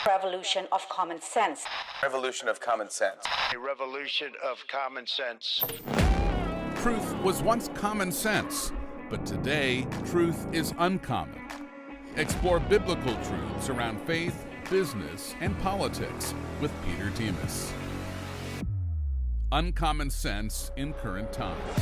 Revolution of common sense. Revolution of common sense. A revolution of common sense. Truth was once common sense, but today, truth is uncommon. Explore biblical truths around faith, business, and politics with Peter Demas. Uncommon sense in current times.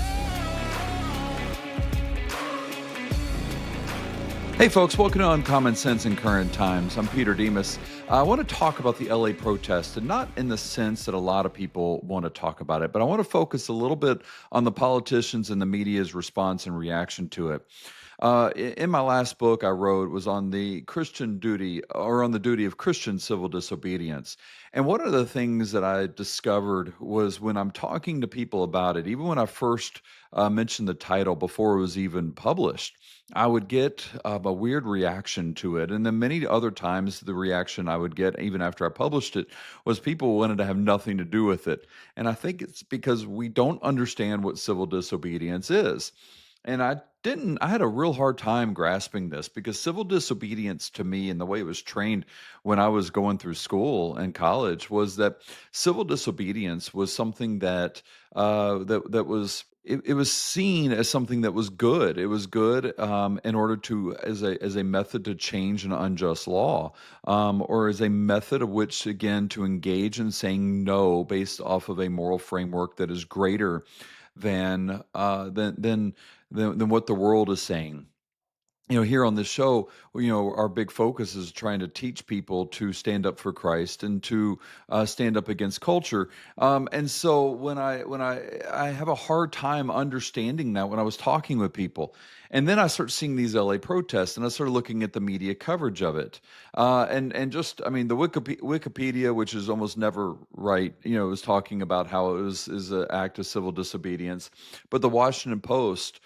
Hey folks, welcome to Uncommon Sense in Current Times. I'm Peter Demas. I want to talk about the LA protest, and not in the sense that a lot of people want to talk about it, but I want to focus a little bit on the politicians and the media's response and reaction to it. In my last book I wrote was on the Christian duty, or on the duty of Christian civil disobedience. And one of the things that I discovered was when I'm talking to people about it, even when I first mentioned the title before it was even published, I would get a weird reaction to it. And then many other times, the reaction I would get, even after I published it, was people wanted to have nothing to do with it. And I think it's because we don't understand what civil disobedience is. And I had a real hard time grasping this, because civil disobedience to me, and the way it was trained when I was going through school and college, was that civil disobedience was something that it was seen as something that was good. It was good in order to, as a method to change an unjust law, or as a method of which, again, to engage in saying no based off of a moral framework that is greater than what the world is saying. Here on this show, our big focus is trying to teach people to stand up for Christ and to stand up against culture. And so when I have a hard time understanding that when I was talking with people, and then I start seeing these LA protests, and I started looking at the media coverage of it, and just, the Wikipedia, which is almost never right, was talking about how it is an act of civil disobedience, but the Washington Post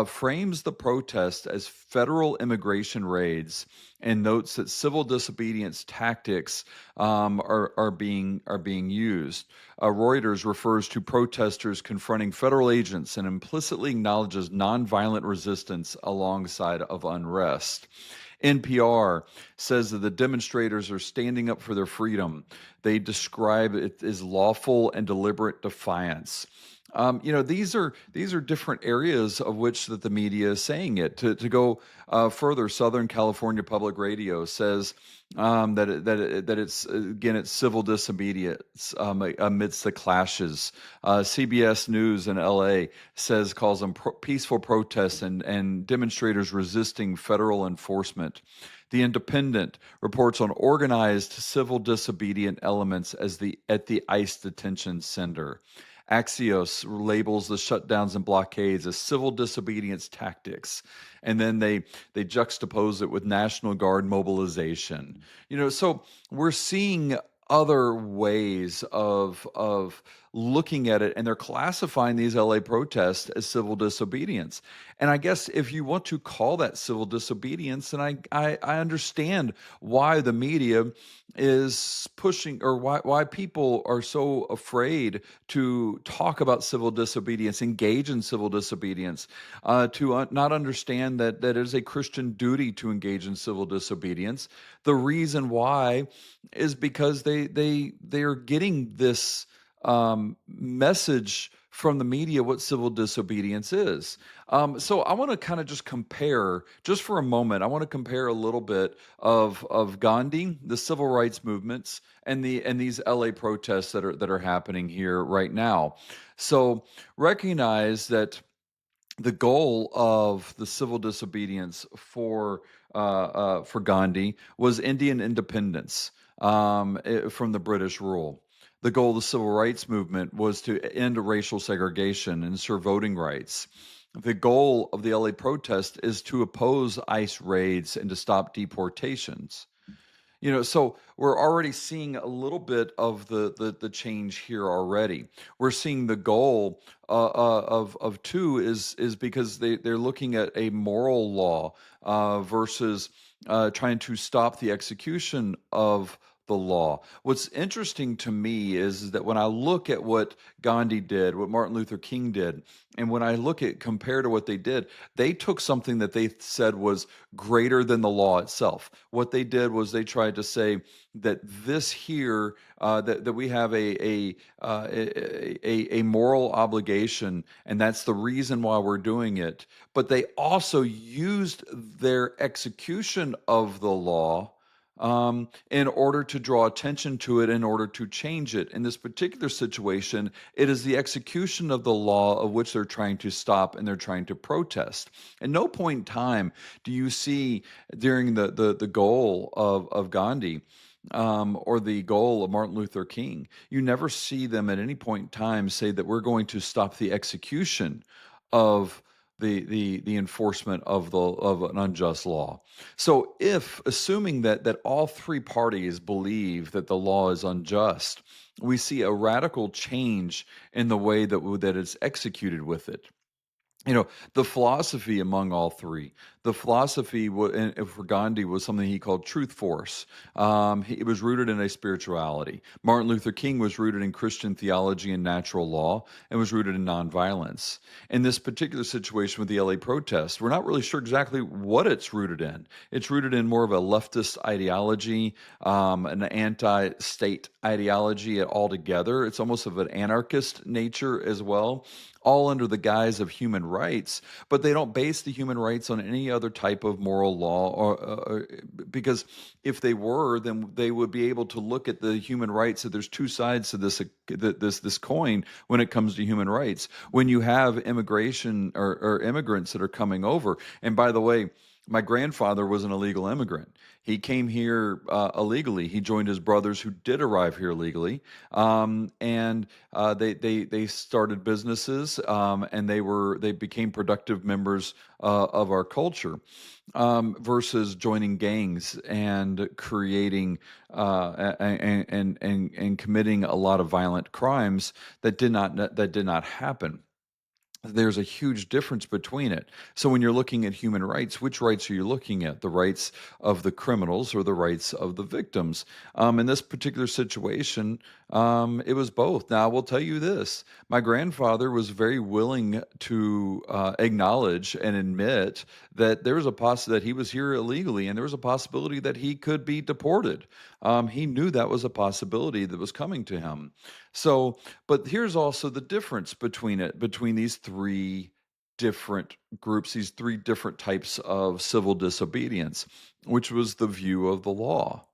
frames the protest as federal immigration raids and notes that civil disobedience tactics are being used. Reuters refers to protesters confronting federal agents and implicitly acknowledges nonviolent resistance alongside of unrest. NPR says that the demonstrators are standing up for their freedom. They describe it as lawful and deliberate defiance. These are different areas of which that the media is saying it. To go further, Southern California Public Radio says that it's civil disobedience amidst the clashes. CBS News in LA calls them peaceful protests and demonstrators resisting federal enforcement. The Independent reports on organized civil disobedient elements at the ICE detention center. Axios labels the shutdowns and blockades as civil disobedience tactics, and then they juxtapose it with National Guard mobilization. So we're seeing other ways of looking at it, and they're classifying these LA protests as civil disobedience. And I guess if you want to call that civil disobedience, then I understand why the media is pushing, or why people are so afraid to talk about civil disobedience, engage in civil disobedience, to not understand that it is a Christian duty to engage in civil disobedience. The reason why is because they are getting this message from the media what civil disobedience is. So I want to kind of just compare, just for a moment, I want to compare a little bit of Gandhi, the civil rights movements, and these LA protests that are happening here right now. So recognize that the goal of the civil disobedience for Gandhi was Indian independence from the British rule. The goal of the civil rights movement was to end racial segregation and ensure voting rights. The goal of the LA protest is to oppose ICE raids and to stop deportations. So we're already seeing a little bit of the change here already. We're seeing the goal of two is because they're looking at a moral law versus trying to stop the execution of the law. What's interesting to me is that when I look at what Gandhi did, what Martin Luther King did, and when I look at compare to what they took something that they said was greater than the law itself. What they did was they tried to say that this here, that we have a moral obligation, and that's the reason why we're doing it. But they also used their execution of the law in order to draw attention to it, in order to change it. In this particular situation, it is the execution of the law of which they're trying to stop and they're trying to protest. At no point in time do you see during the goal of Gandhi or the goal of Martin Luther King, you never see them at any point in time say that we're going to stop the execution of the enforcement of an unjust law. So if assuming that all three parties believe that the law is unjust, we see a radical change in the way that it's executed with it. The philosophy among all three, the philosophy for Gandhi was something he called truth force. It was rooted in a spirituality. Martin Luther King was rooted in Christian theology and natural law, and was rooted in nonviolence. In this particular situation with the LA protests, we're not really sure exactly what it's rooted in. It's rooted in more of a leftist ideology, an anti-state ideology altogether. It's almost of an anarchist nature as well, all under the guise of human rights, but they don't base the human rights on any other type of moral law, or because if they were, then they would be able to look at the human rights. So there's two sides to this coin when it comes to human rights. When you have immigration or immigrants that are coming over, and by the way, my grandfather was an illegal immigrant. He came here illegally. He joined his brothers who did arrive here legally, and they started businesses, and they became productive members of our culture, versus joining gangs and creating and committing a lot of violent crimes that did not happen. There's a huge difference between it. So when you're looking at human rights, which rights are you looking at? The rights of the criminals or the rights of the victims? In this particular situation, it was both. Now, I will tell you this. My grandfather was very willing to acknowledge and admit that there was a possibility that he was here illegally, and there was a possibility that he could be deported. He knew that was a possibility that was coming to him. So, but here's also the difference between these three different groups, these three different types of civil disobedience, which was the view of the law.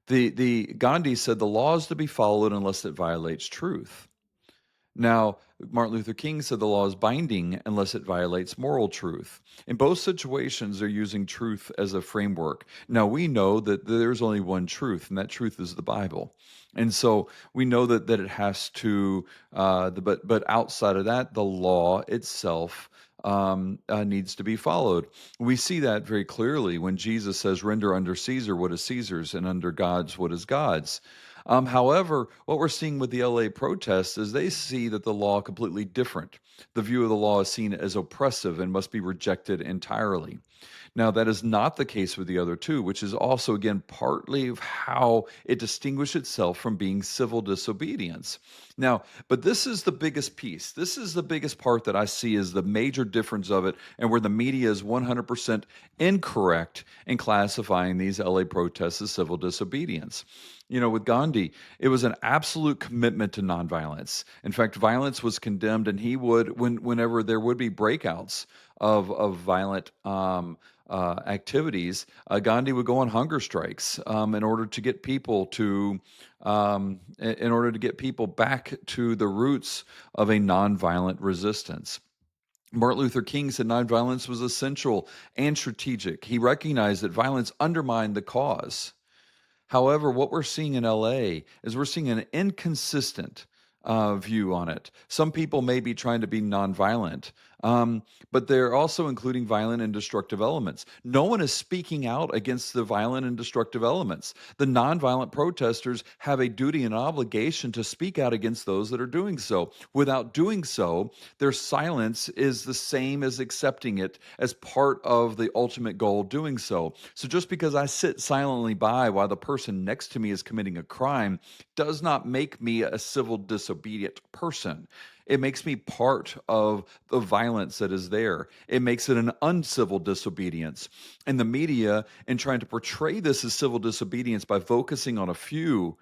The Gandhi said the law is to be followed unless it violates truth. Now, Martin Luther King said the law is binding unless it violates moral truth. In both situations, they're using truth as a framework. Now, we know that there's only one truth, and that truth is the Bible. And so we know that it has to, but outside of that, the law itself needs to be followed. We see that very clearly when Jesus says, "Render under Caesar what is Caesar's, and under God's what is God's." However, what we're seeing with the LA protests is they see that the law completely different. The view of the law is seen as oppressive and must be rejected entirely. Now, that is not the case with the other two, which is also, again, partly of how it distinguished itself from being civil disobedience. Now, but this is the biggest piece. This is the biggest part that I see as the major difference of it, and where the media is 100% incorrect in classifying these LA protests as civil disobedience. With Gandhi, it was an absolute commitment to nonviolence. In fact, violence was condemned, and he would, whenever there would be breakouts of violent activities, Gandhi would go on hunger strikes in order to get people back to the roots of a nonviolent resistance. Martin Luther King said nonviolence was essential and strategic. He recognized that violence undermined the cause. However, what we're seeing in LA is we're seeing an inconsistent view on it. Some people may be trying to be nonviolent, But they're also including violent and destructive elements. No one is speaking out against the violent and destructive elements. The nonviolent protesters have a duty and obligation to speak out against those that are doing so. Without doing so, their silence is the same as accepting it as part of the ultimate goal of doing so. So just because I sit silently by while the person next to me is committing a crime does not make me a civil disobedient person. It makes me part of the violence that is there. It makes it an uncivil disobedience. And the media, in trying to portray this as civil disobedience by focusing on a few,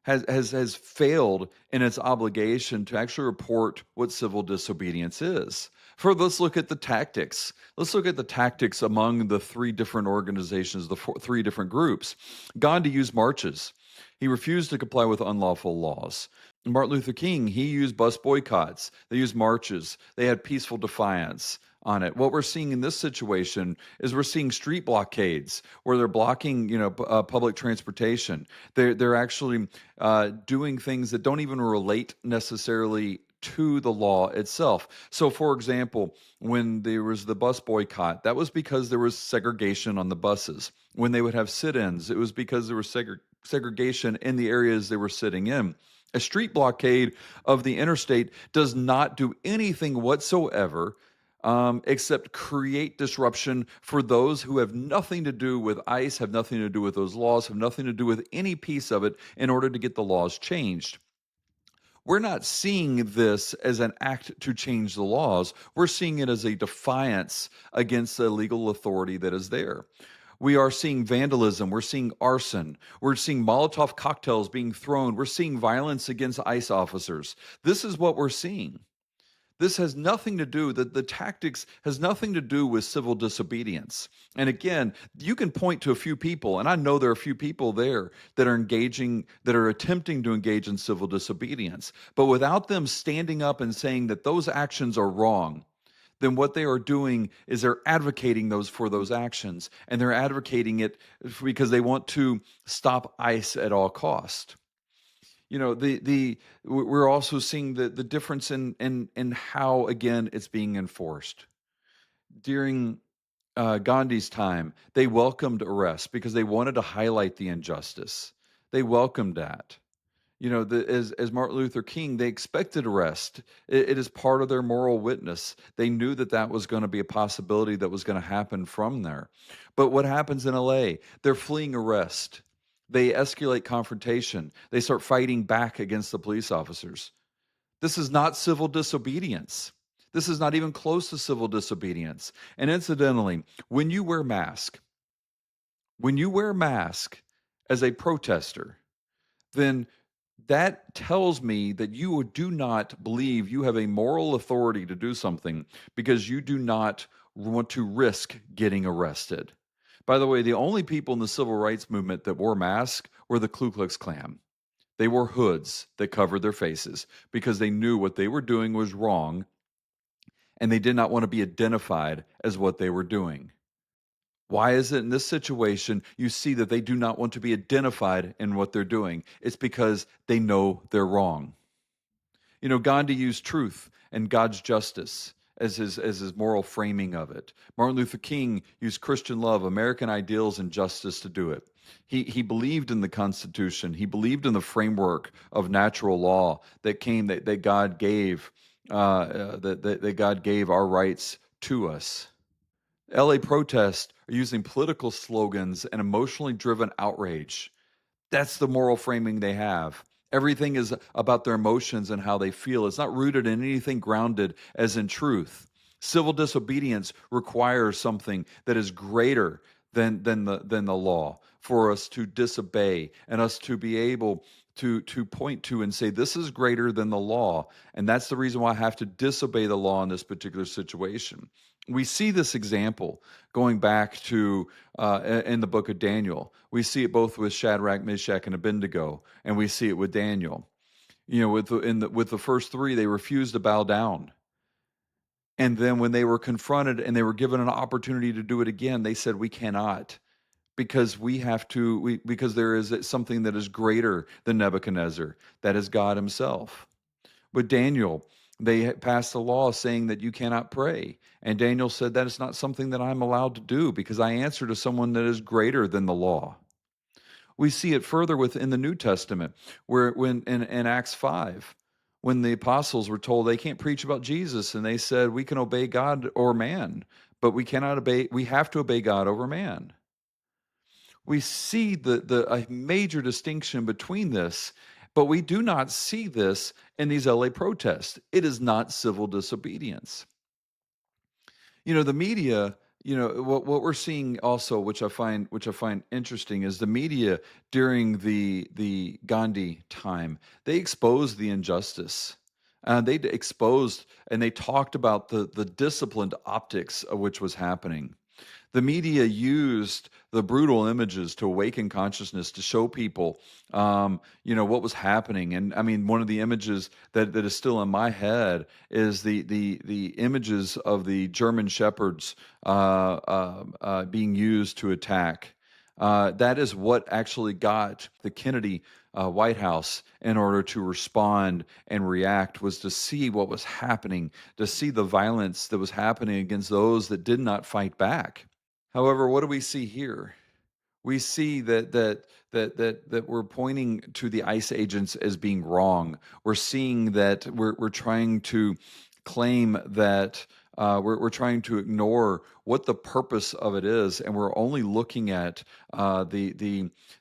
has failed in its obligation to actually report what civil disobedience is. Let's look at the tactics. Let's look at the tactics among the three different organizations, three different groups. Gandhi used marches. He refused to comply with unlawful laws. Martin Luther King, he used bus boycotts. They used marches. They had peaceful defiance on it. What we're seeing in this situation is we're seeing street blockades where they're blocking, public transportation. They're actually doing things that don't even relate necessarily to the law itself. So, for example, when there was the bus boycott, that was because there was segregation on the buses. When they would have sit-ins, it was because there was segregation in the areas they were sitting in. A street blockade of the interstate does not do anything whatsoever except create disruption for those who have nothing to do with ICE, have nothing to do with those laws, have nothing to do with any piece of it in order to get the laws changed. We're not seeing this as an act to change the laws. We're seeing it as a defiance against the legal authority that is there. We are seeing vandalism. We're seeing arson. We're seeing Molotov cocktails being thrown. We're seeing violence against ICE officers. This is what we're seeing. This has nothing to do, the tactics has nothing to do with civil disobedience. And again, you can point to a few people, and I know there are a few people there that are attempting to engage in civil disobedience. But without them standing up and saying that those actions are wrong, then what they are doing is they're advocating for those actions, and they're advocating it because they want to stop ICE at all cost. We're also seeing the difference in how, again, it's being enforced. During Gandhi's time, they welcomed arrest because they wanted to highlight the injustice. They welcomed that. As Martin Luther King, they expected arrest. It is part of their moral witness. They knew that was going to be a possibility that was going to happen from there. But what happens in LA? They're fleeing arrest. They escalate confrontation. They start fighting back against the police officers. This is not civil disobedience. This is not even close to civil disobedience. And incidentally, when you wear mask as a protester, then that tells me that you do not believe you have a moral authority to do something because you do not want to risk getting arrested. By the way, the only people in the civil rights movement that wore masks were the Ku Klux Klan. They wore hoods that covered their faces because they knew what they were doing was wrong and they did not want to be identified as what they were doing. Why is it in this situation you see that they do not want to be identified in what they're doing? It's because they know they're wrong. Gandhi used truth and God's justice as his moral framing of it. Martin Luther King used Christian love, American ideals, and justice to do it. He believed in the Constitution. He believed in the framework of natural law that God gave that God gave our rights to us. LA protests are using political slogans and emotionally driven outrage. That's the moral framing they have. Everything is about their emotions and how they feel. It's not rooted in anything grounded as in truth. Civil disobedience requires something that is greater than the law for us to disobey and us to be able to point to and say, this is greater than the law. And that's the reason why I have to disobey the law in this particular situation. We see this example going back to in the book of Daniel. We see it both with Shadrach, Meshach, and Abednego, and we see it with Daniel. With the first three, they refused to bow down. And then when they were confronted and they were given an opportunity to do it again, they said, we cannot, because because there is something that is greater than Nebuchadnezzar, that is God himself. With Daniel, They passed a law saying that you cannot pray. And Daniel said, that is not something that I'm allowed to do because I answer to someone that is greater than the law. We see it further within the New Testament, where when in Acts 5, when the apostles were told they can't preach about Jesus, and they said, we can obey God or man, but we have to obey God over man. We see a major distinction between this, but we do not see this in these LA protests. It is not civil disobedience. The media, what we're seeing also, which I find interesting, is the media during the Gandhi time. They exposed the injustice. They exposed and they talked about the disciplined optics of which was happening. The media used the brutal images to awaken consciousness, to show people, what was happening. And I mean, one of the images that is still in my head is the images of the German shepherds being used to attack. That is what actually got the Kennedy White House in order to respond and react, was to see what was happening, to see the violence that was happening against those that did not fight back. However, what do we see here? We see that we're pointing to the ICE agents as being wrong. We're seeing that we're trying to claim that we're trying to ignore what the purpose of it is, and we're only looking at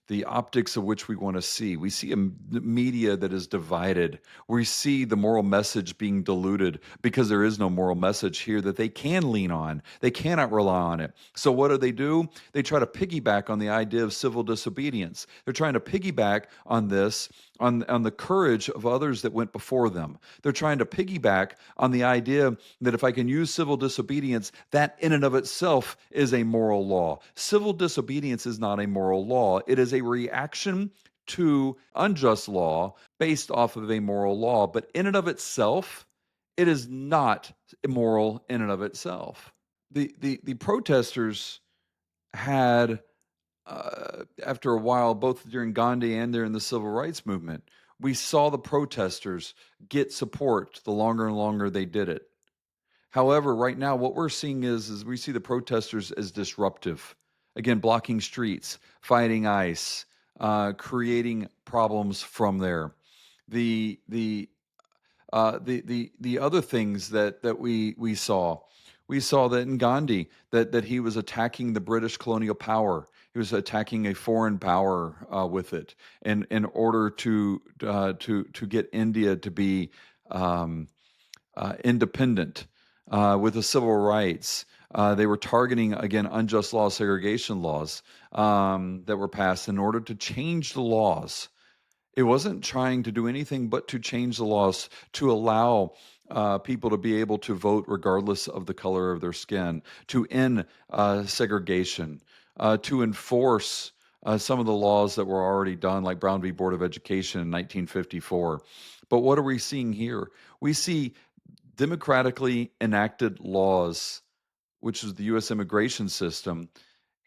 the optics of which we want to see. We see a media that is divided. We see the moral message being diluted because there is no moral message here that they can lean on. They cannot rely on it. So what do? They try to piggyback on the idea of civil disobedience. They're trying to piggyback on this, on the courage of others that went before them. They're trying to piggyback on the idea that if I can use civil disobedience, that in and of itself is a moral law. Civil disobedience is not a moral law. It is a reaction to unjust law based off of a moral law. But in and of itself, it is not immoral in and of itself. The protesters had, after a while, both during Gandhi and during the civil rights movement, we saw the protesters get support the longer and longer they did it. However, right now, what we're seeing is we see the protesters as disruptive. Again, blocking streets, fighting ICE, creating problems from there. The other things that we saw that in Gandhi, that he was attacking the British colonial power. He was attacking a foreign power with it, in order to get India to be independent with the civil rights. They were targeting, again, unjust laws, segregation laws that were passed in order to change the laws. It wasn't trying to do anything but to change the laws to allow people to be able to vote regardless of the color of their skin, to end segregation, to enforce some of the laws that were already done, like Brown v. Board of Education in 1954. But what are we seeing here? We see democratically enacted laws, which is the U.S. immigration system.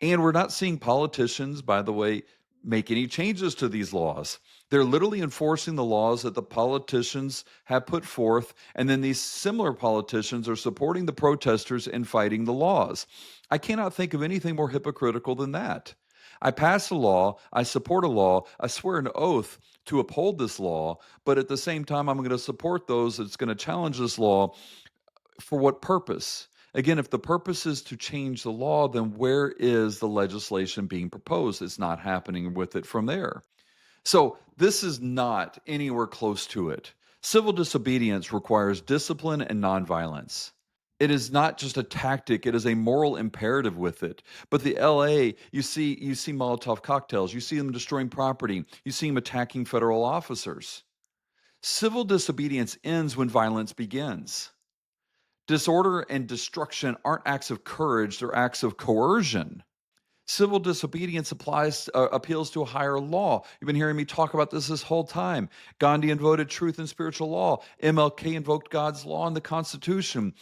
And we're not seeing politicians, by the way, make any changes to these laws. They're literally enforcing the laws that the politicians have put forth, and then these similar politicians are supporting the protesters and fighting the laws. I cannot think of anything more hypocritical than that. I pass a law, I support a law, I swear an oath to uphold this law, but at the same time, I'm going to support those that's going to challenge this law. For what purpose? Again, if the purpose is to change the law, then where is the legislation being proposed? It's not happening with it from there. So this is not anywhere close to it. Civil disobedience requires discipline and nonviolence. It is not just a tactic, it is a moral imperative with it. But the LA, you see Molotov cocktails, you see them destroying property, you see them attacking federal officers. Civil disobedience ends when violence begins. Disorder and destruction aren't acts of courage, they're acts of coercion. Civil disobedience appeals to a higher law. You've been hearing me talk about this whole time. Gandhi invoked truth and spiritual law. MLK invoked God's law and the Constitution.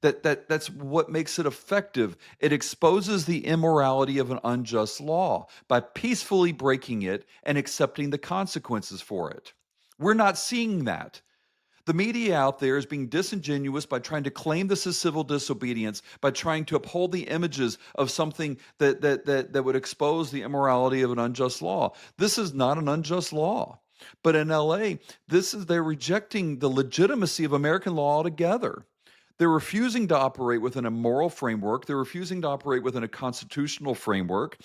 That's what makes it effective. It exposes the immorality of an unjust law by peacefully breaking it and accepting the consequences for it. We're not seeing that. The media out there is being disingenuous by trying to claim this is civil disobedience, by trying to uphold the images of something that would expose the immorality of an unjust law. This is not an unjust law. But in LA, they're rejecting the legitimacy of American law altogether. They're refusing to operate within a moral framework. They're refusing to operate within a constitutional framework.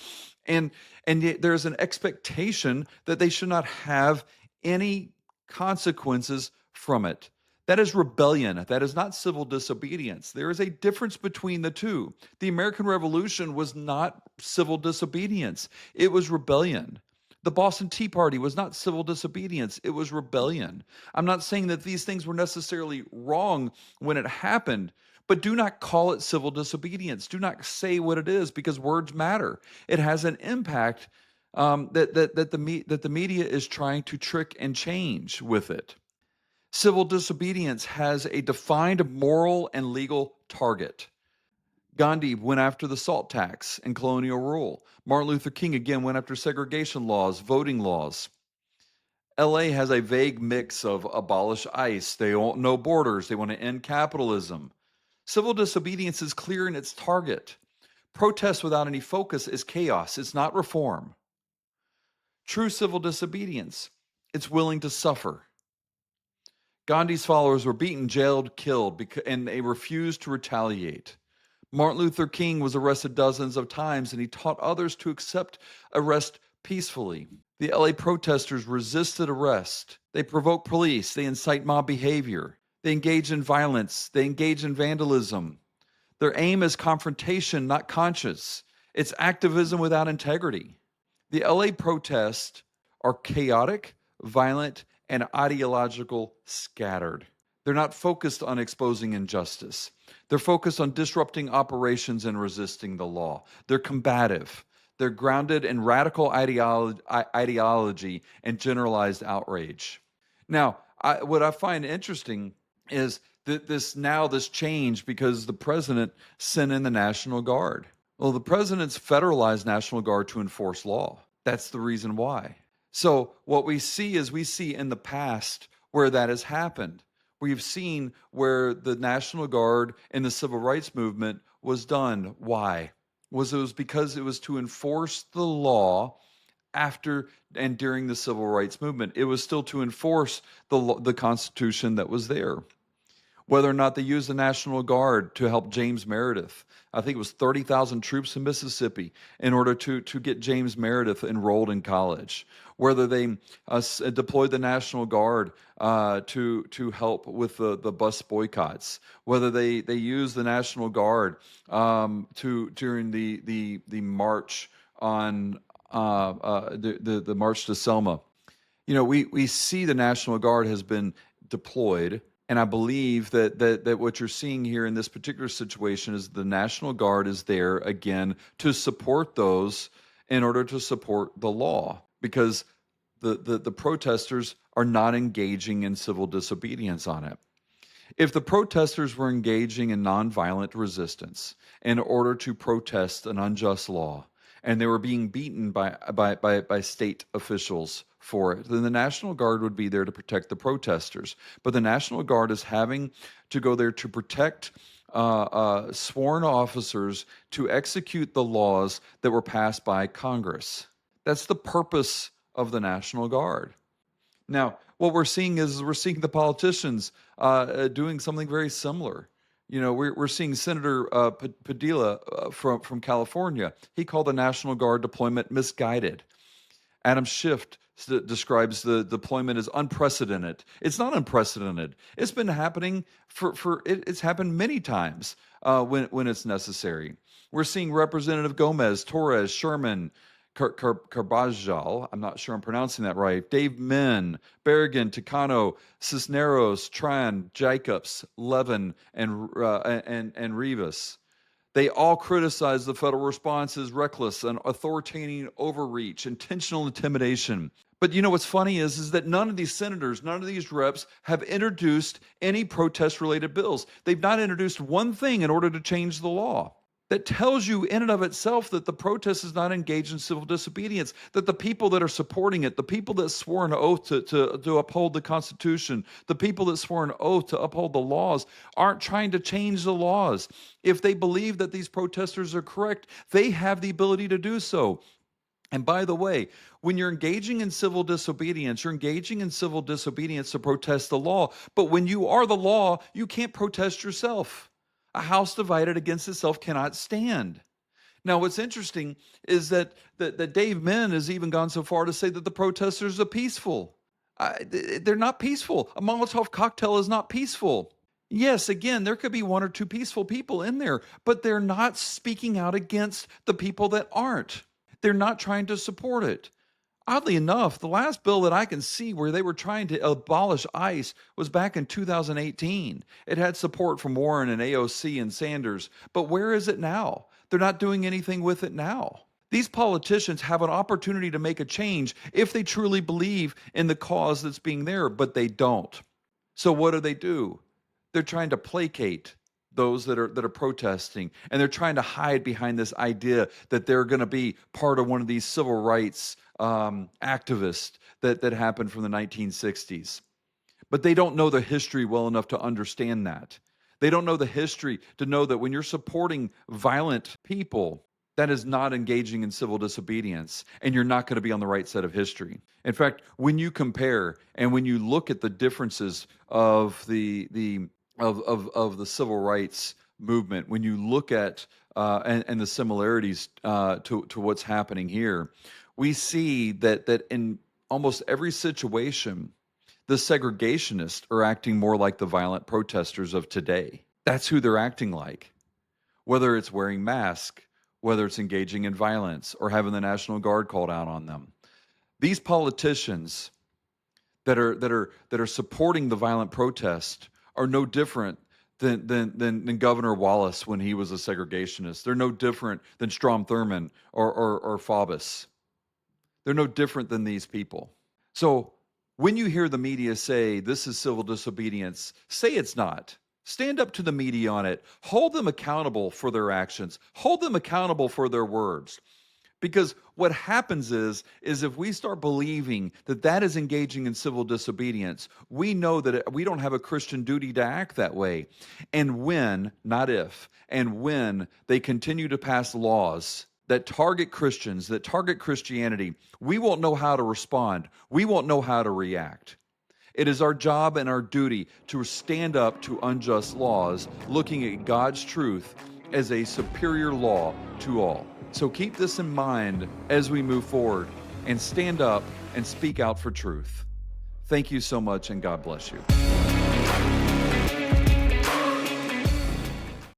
And yet there's an expectation that they should not have any consequences from it. That is rebellion. That is not civil disobedience. There is a difference between the two. The American Revolution was not civil disobedience, it was rebellion. The Boston Tea Party was not civil disobedience, it was rebellion. I'm not saying that these things were necessarily wrong when it happened, but do not call it civil disobedience. Do not say what it is, because words matter. It has an impact that the media is trying to trick and change with it. Civil disobedience has a defined moral and legal target. Gandhi went after the salt tax and colonial rule. Martin Luther King again went after segregation laws, voting laws. LA has a vague mix of abolish ICE, they want no borders, they want to end capitalism. Civil disobedience is clear in its target. Protest without any focus is chaos, it's not reform. True civil disobedience, it's willing to suffer. Gandhi's followers were beaten, jailed, killed, and they refused to retaliate. Martin Luther King was arrested dozens of times, and he taught others to accept arrest peacefully. The LA protesters resisted arrest. They provoke police. They incite mob behavior. They engage in violence. They engage in vandalism. Their aim is confrontation, not conscience. It's activism without integrity. The LA protests are chaotic, violent, and ideological scattered. They're not focused on exposing injustice. They're focused on disrupting operations and resisting the law. They're combative. They're grounded in radical ideology and generalized outrage. Now, what I find interesting is that this change because the president sent in the National Guard. Well, the president's federalized National Guard to enforce law. That's the reason why. So what we see in the past where that has happened. We've seen where the National Guard in the Civil Rights Movement was done. Why? It was because it was to enforce the law after and during the Civil Rights Movement. It was still to enforce the Constitution that was there. Whether or not they used the National Guard to help James Meredith. I think it was 30,000 troops in Mississippi in order to get James Meredith enrolled in college. Whether they deployed the National Guard to help with the bus boycotts. Whether they used the National Guard during the march on the march to Selma. You know, we see the National Guard has been deployed. And I believe that what you're seeing here in this particular situation is the National Guard is there again to support those in order to support the law, because the protesters are not engaging in civil disobedience on it. If the protesters were engaging in nonviolent resistance in order to protest an unjust law, and they were being beaten by state officials for it, then the National Guard would be there to protect the protesters. But the National Guard is having to go there to protect sworn officers to execute the laws that were passed by Congress. That's the purpose of the National Guard. Now, what we're seeing the politicians doing something very similar. You know, we're seeing Senator Padilla from California. He called the National Guard deployment misguided. Adam Schiff describes the deployment as unprecedented. It's not unprecedented. It's been happening it's happened many times when it's necessary. We're seeing Representative Gomez, Torres, Sherman, Carbajal, I'm not sure I'm pronouncing that right, Dave Min, Berrigan, Takano, Cisneros, Tran, Jacobs, Levin, and Rivas. They all criticize the federal response as reckless and authoritarian overreach, intentional intimidation. But you know what's funny is that none of these senators, none of these reps have introduced any protest-related bills. They've not introduced one thing in order to change the law. that tells you in and of itself that the protest is not engaged in civil disobedience, that the people that are supporting it, the people that swore an oath to uphold the Constitution, the people that swore an oath to uphold the laws, aren't trying to change the laws. If they believe that these protesters are correct, they have the ability to do so. And by the way, when you're engaging in civil disobedience, you're engaging in civil disobedience to protest the law. But when you are the law, you can't protest yourself. A house divided against itself cannot stand. Now, what's interesting is that Dave Min has even gone so far to say that the protesters are peaceful. They're not peaceful. A Molotov cocktail is not peaceful. Yes, again, there could be one or two peaceful people in there, but they're not speaking out against the people that aren't. They're not trying to support it. Oddly enough, the last bill that I can see where they were trying to abolish ICE was back in 2018. It had support from Warren and AOC and Sanders, but where is it now? They're not doing anything with it now. These politicians have an opportunity to make a change if they truly believe in the cause that's being there, but they don't. So what do? They're trying to placate those that are protesting, and they're trying to hide behind this idea that they're going to be part of one of these civil rights activists that happened from the 1960s. But they don't know the history well enough to understand that. They don't know the history to know that when you're supporting violent people, that is not engaging in civil disobedience, and you're not going to be on the right side of history. In fact, when you compare and when you look at the differences of the civil rights movement, when you look at and the similarities to what's happening here, we see that in almost every situation, the segregationists are acting more like the violent protesters of today. That's who they're acting like. Whether it's wearing masks, whether it's engaging in violence, or having the National Guard called out on them. These politicians that are supporting the violent protest are no different than Governor Wallace when he was a segregationist. They're no different than Strom Thurmond or Faubus. They're no different than these people. So when you hear the media say this is civil disobedience, say it's not. Stand up to the media on it. Hold them accountable for their actions. Hold them accountable for their words. Because what happens is if we start believing that that is engaging in civil disobedience, we know that we don't have a Christian duty to act that way. And when, not if, and when they continue to pass laws that target Christians, that target Christianity, we won't know how to respond. We won't know how to react. It is our job and our duty to stand up to unjust laws, looking at God's truth as a superior law to all. So keep this in mind as we move forward and stand up and speak out for truth. Thank you so much, and God bless you.